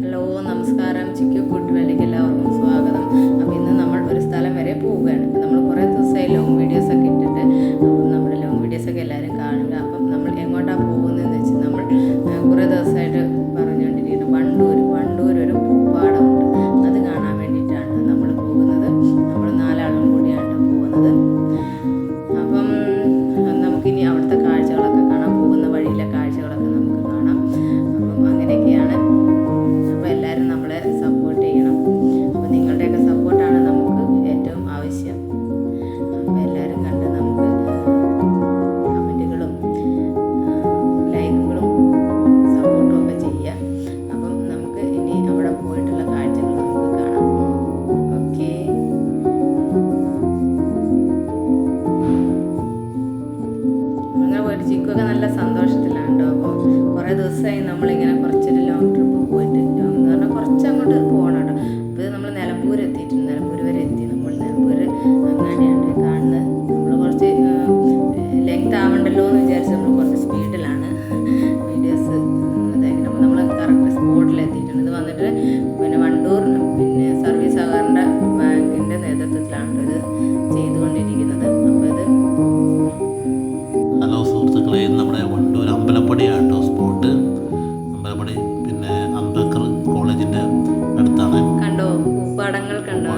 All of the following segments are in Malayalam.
ഹലോ നമസ്കാരം, ചിക്കു ഫുഡ് വേൾഡിലേക്ക് എല്ലാവർക്കും സ്വാഗതം. അപ്പോൾ ഇന്ന് നമ്മൾ ഒരു സ്ഥലം വരെ പോവുകയാണ്. നമ്മൾ കുറേ ദിവസമായി ലോങ് വീഡിയോസൊക്കെ ഇട്ടിട്ട്, അപ്പം നമ്മുടെ ലോങ് വീഡിയോസൊക്കെ എല്ലാവരും കാണുക. അപ്പം നമ്മൾ എങ്ങോട്ടാണ് പോകുന്നതെന്ന് വെച്ചാൽ നമ്മൾ കുറേ ദിവസമായിട്ട് പറഞ്ഞുകൊണ്ടിരിക്കുന്നത് വണ്ടൂർ ഒരു പൂപ്പാടമുണ്ട്. അത് കാണാൻ വേണ്ടിയിട്ടാണ് നമ്മൾ പോകുന്നത്. നമ്മൾ 4 ആളും കൂടിയാണ് പോകുന്നത്. അപ്പം നമുക്കിനി അവിടുത്തെ കാഴ്ചകളൊക്കെ കാണാം, പോകുന്ന വഴിയിലെ കാഴ്ചകളൊക്കെ നമുക്ക് കാണാം. അപ്പം അങ്ങനെയൊക്കെയാണ്. അപ്പോൾ എല്ലാവരും നമ്മളെ സപ്പോർട്ട് ചെയ്യണം. അപ്പോൾ നിങ്ങളുടെയൊക്കെ സപ്പോർട്ടാണ് നമുക്ക് ഏറ്റവും ആവശ്യം. അപ്പോൾ എല്ലാവരും കണ്ട് നമുക്ക് കമൻറ്റുകളും ലൈക്കുകളും സപ്പോർട്ടും ഒക്കെ ചെയ്യുക. അപ്പം നമുക്ക് ഇനി അവിടെ പോയിട്ടുള്ള കാഴ്ചകൾ നമുക്ക് കാണാം. ഓക്കെ. അങ്ങനെ പോയിട്ട് ചിക്കുവൊക്കെ നല്ല സന്തോഷത്തിലാണ് കേട്ടോ. അപ്പോൾ കുറേ ദിവസമായി നമ്മളിങ്ങനെ കുറച്ചൊരു ലോങ് ട്രിപ്പ് പോയിട്ട്, ലോങ് എന്ന് പറഞ്ഞാൽ കുറച്ച് അങ്ങോട്ട് പോകണം കേട്ടോ. അപ്പോൾ നമ്മൾ നിലമ്പൂർ എത്തിയിട്ടുണ്ട്. നിലമ്പൂർ വരെ എത്തി. നമ്മൾ നിലമ്പൂർ അങ്ങനെയാണ് കാണുന്നത്. നമ്മൾ കുറച്ച് ലെങ്ത് ആവണ്ടല്ലോ എന്ന് വിചാരിച്ച് നമ്മൾ കുറച്ച് സ്പീഡിലാണ് വീഡിയോസ് ഇതാക്കുന്നത്. അപ്പോൾ നമ്മൾ കറക്റ്റ് സ്പോട്ടിൽ എത്തിയിട്ടുണ്ട്. ഇത് വന്നിട്ട് പിന്നെ വണ്ടൂർ സർവീസ് സഹകരണ ബാങ്കിൻ്റെ നേതൃത്വത്തിലാണ് ഇത് ചെയ്തുകൊണ്ടിരിക്കുന്നത്. അപ്പോൾ ഇത് ഹലോ സുഹൃത്തുക്കളെ, നമ്മുടെ വണ്ടൂർ അമ്പലപ്പടിയാണ് കേട്ടോ സ്പോട്ട്. അമ്പലപ്പടി അംബേദ്കർ കോളേജിൻ്റെ അടുത്താണ്. കണ്ടോ പൂപ്പാടങ്ങൾ കണ്ടോ?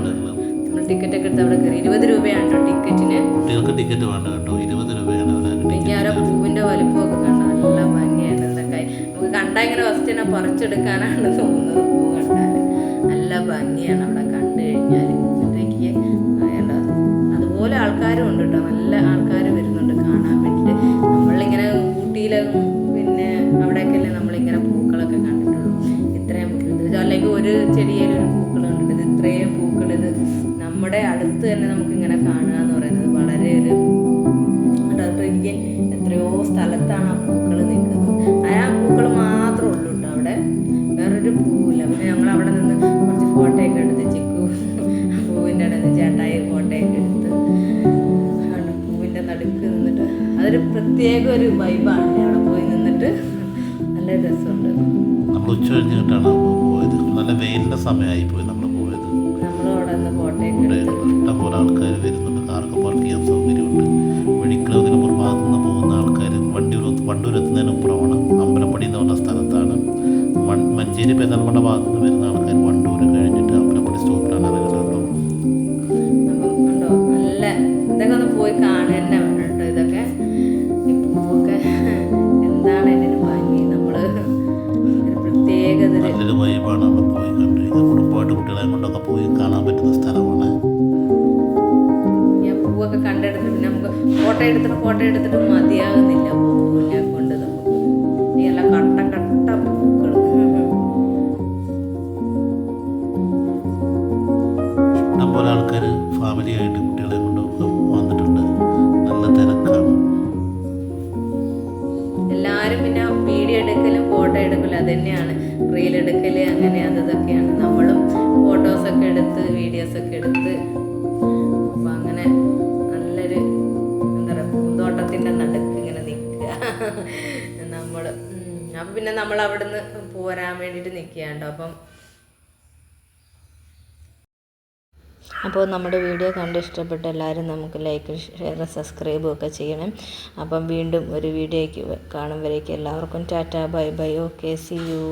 നമ്മൾ ടിക്കറ്റൊക്കെ എടുത്ത് അവിടെ കയറി. 20 രൂപയാണ് കേട്ടോ ടിക്കറ്റിന്. കുട്ടികൾക്ക് ടിക്കറ്റ് വേണ്ട കേട്ടോ, 20 രൂപയാണ് എനിക്ക് ആ പൂവിൻ്റെ വലുപ്പമൊക്കെ കണ്ടോ? നല്ല ഭംഗിയായിട്ട് എന്തൊക്കെ നമുക്ക് കണ്ടാൽ ഇങ്ങനെ ഫസ്റ്റ് തന്നെ പറിച്ചെടുക്കാനാണ് തോന്നുന്നത്. പൂ കണ്ടാൽ നല്ല ഭംഗിയാണ് അവിടെ കണ്ടു കഴിഞ്ഞാൽ. എനിക്ക് വേണ്ട അതുപോലെ ആൾക്കാരും ഉണ്ട് കേട്ടോ. നല്ല ആൾക്കാർ വരുന്നുണ്ട് കാണാൻ വേണ്ടിയിട്ട്. നമ്മളിങ്ങനെ ഊട്ടിയിലെ അവിടെയൊക്കെയല്ലേ നമ്മളിങ്ങനെ പൂക്കളൊക്കെ കണ്ടിട്ടുള്ളൂ. ഇത്രയും ഇത് അല്ലെങ്കിൽ ഒരു ചെടിയിലൊരു പൂക്കൾ കണ്ടിട്ട് ഇത് ഇത്രയും പൂക്കൾ ഇത് നമ്മുടെ അടുത്ത് തന്നെ നമുക്കിങ്ങനെ കാണുക എന്ന് പറയുന്നത് വളരെ ഒരു എനിക്ക് എത്രയോ സ്ഥലത്താണ് ആ പൂക്കൾ നിൽക്കുന്നത്. ആ പൂക്കൾ മാത്രമേ ഉള്ളൂ കേട്ടോ അവിടെ, വേറൊരു പൂവില്ല. പിന്നെ ഞങ്ങൾ അവിടെ നിന്ന് കുറച്ച് ഫോട്ടോയൊക്കെ എടുത്ത് ചിക്കു പൂവിൻ്റെ ഇടയിൽ ചേട്ടായി ഫോട്ടോയൊക്കെ എടുത്ത് പൂവിൻ്റെ നടുക്ക് നിന്നിട്ട് അതൊരു പ്രത്യേക ഒരു വൈബാണ്. അവിടെ പോയി നിന്നിട്ട് നല്ല രസമുണ്ട്. നമ്മൾ ഉച്ച കഴിഞ്ഞിട്ടാണ് പോയത്. നല്ല വെയിലിൻ്റെ സമയമായി പോയി നമ്മൾ പോയത്. നമ്മൾ അവിടെ നിന്ന് ഫോട്ടോയൊക്കെ എടുത്ത് ഇഷ്ടംപോലെ ആൾക്കാർ വരുന്നുണ്ട്. കാർക്ക് പാർക്ക് ചെയ്യാൻ സൗകര്യമുണ്ട്. വെടിക്കളവിന് ഭാഗത്തു നിന്ന് പോകുന്ന ആൾക്കാർ വണ്ടൂർ എത്തുന്നതിന് അപ്പുറമാണ്. അമ്പലപ്പടി എന്ന് പറഞ്ഞ സ്ഥലത്താണ്. മഞ്ചേരി പെരുന്തൽമണ്ണ ഭാഗത്തു നിന്ന് വരുന്ന ആൾക്കാർ വണ്ടൂർ കഴിഞ്ഞിട്ട് അമ്പലപ്പടി സ്റ്റോപ്പിലാണ് ഇറങ്ങുന്നത് കേട്ടോ. അപ്പം ഉണ്ടോ നല്ല ഇതൊക്കെ ഒന്ന് പോയി കാണുക തന്നെ വേണം കേട്ടോ. ഇതൊക്കെ ഈ പൂവൊക്കെ എന്താണ് ഇതിന് ഭംഗി. നമ്മൾ ഒരു പ്രത്യേക നല്ലൊരു വൈബാണ് അവിടെ പോയി കണ്ടു കഴിഞ്ഞാൽ. കുടുംബമായിട്ട് കുട്ടികളെ കൊണ്ടൊക്കെ പോയി കാണാൻ പറ്റുന്ന സ്ഥലമാണ്. ഞാൻ പൂവൊക്കെ കണ്ടെടുത്തിട്ട് പിന്നെ നമുക്ക് ഫോട്ടോ എടുത്തിട്ട് മതിയാകുന്നില്ല. പൂവിനെ കൊണ്ട് നമുക്ക് ഈ എല്ലാം കട്ട പൂക്കൾ. ഇഷ്ടംപോലെ ആൾക്കാർ ഫാമിലിയായിട്ട് കുട്ടികളെ കൊണ്ടൊക്കെ വന്നിട്ടുണ്ട്. നല്ല തിരക്കാണ്. എല്ലാവരും പിന്നെ വീഡിയോ എടുക്കലും ഫോട്ടോ എടുക്കലും അത് തന്നെയാണ്. റീൽ എടുക്കൽ അങ്ങനെ അതൊക്കെയാണ്. നമ്മളും ഫോട്ടോസൊക്കെ എടുത്ത് വീഡിയോസൊക്കെ എടുത്ത് അപ്പം അങ്ങനെ നല്ലൊരു എന്താ പറയുക പൂന്തോട്ടത്തിൻ്റെ നടുക്ക് ഇങ്ങനെ നിൽക്കുക നമ്മൾ. അപ്പം പിന്നെ നമ്മൾ അവിടുന്ന് പോരാൻ വേണ്ടിയിട്ട് നിൽക്കുകയാണ്ടോ. അപ്പോൾ നമ്മുടെ വീഡിയോ കണ്ട് ഇഷ്ടപ്പെട്ട എല്ലാവരും നമുക്ക് ലൈക്ക് ഷെയർ സബ്സ്ക്രൈബും ഒക്കെ ചെയ്യണം. അപ്പം വീണ്ടും ഒരു വീഡിയോയ്ക്ക് കാണും വരേക്കും എല്ലാവർക്കും tata bye bye. Okay, see U.